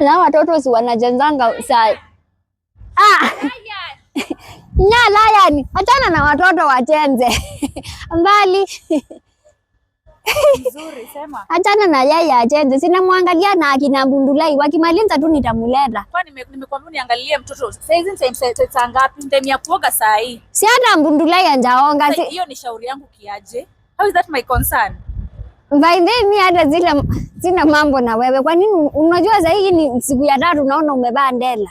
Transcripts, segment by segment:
Na watoto si wanajenzanga sai. Nya lion, achana na watoto wachenze. Mbali. Nzuri sema. Achana na yeye achenze. Sina muangalia na akina Mbundulai wakimaliza tu nitamuleta. Kwani nimekwambia niangalie mtoto. Saizi time ngapi? Time ya kuoga saa hii. Si hata Mbundulai anjaonga. Hiyo ni shauri yangu kiaje? How is that my concern? By then mimi hata sina mambo na wewe. Kwa nini unajua sasa hii ni siku ya 3 unaona umevaa ndela?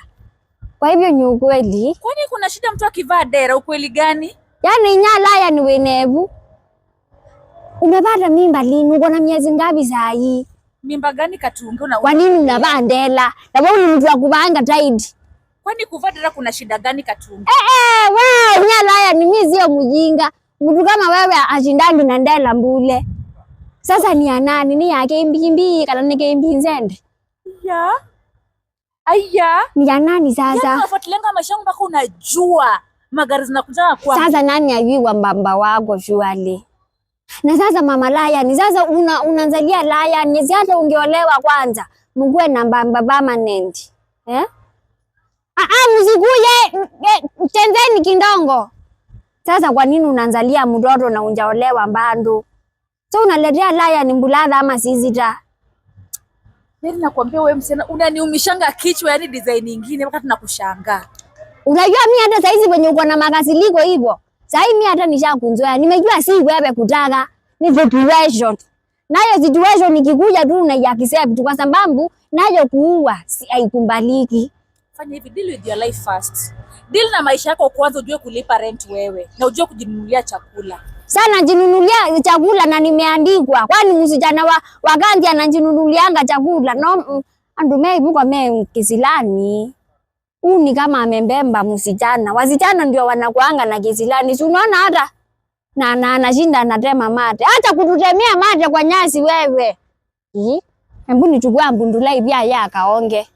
Kwa hivyo ni ukweli. Kwani kuna shida mtu akivaa dera ukweli gani? Yaani nyala ni wenevu. Umepata mimba lini? Uko na miezi ngapi saa hii? Mimba gani Katunge? Kwa nini unavaa ndela? Na wewe ni mtu wa kuvanga tight. Kwani kuvaa dera kuna shida gani Katunge? Wewe nyala ni mimi sio mjinga. Mtu kama wewe ashindani na ndela mbule. Sasa ni anani ni yake mbimbi kana nike mbinzende. Ya. Aya. Ni ya nani sasa? Yaani unafuatilia maisha yangu mpaka unajua magari zinakuja kwa. Sasa nani ajui mbamba wako shwali? Na sasa mama Lion, sasa unaanzalia Lion, si hata ungeolewa kwanza. Mkuwe na mbamba permanent. Msikuye tenzeni kindongo. Sasa kwa nini unaanzalia mtoto na unjaolewa mbandu? So unaletea Lion mbuladha ama sizita? Mimi nakwambia wewe msichana unaniumishanga kichwa, yani design nyingine mpaka tunakushangaa. Unajua mimi hata saizi wenye uko na makasiliko hivyo. Sasa mimi hata nishakunzoea. Nimejua si wewe kutaka, ni situation. Nayo situation ikikuja tu unaiaccept kwa sababu nayo kuua si haikumbaliki. Fanya hivi, deal with your life first. Deal na maisha yako kwanza, ujue kulipa rent wewe na ujue kujinunulia chakula. Sana jinunulia chakula na nimeandikwa. Kwani msichana wa Gandhi anajinunulianga chakula? No, andume ibuka mimi kisilani. Ni kama amembemba msichana. Wasichana ndio wanakuanga na kisilani. Si unaona hata na anashinda anatema mate. Acha kututemea mate kwa nyasi wewe. Hebu nichukue Mbundulai pia yeye akaonge.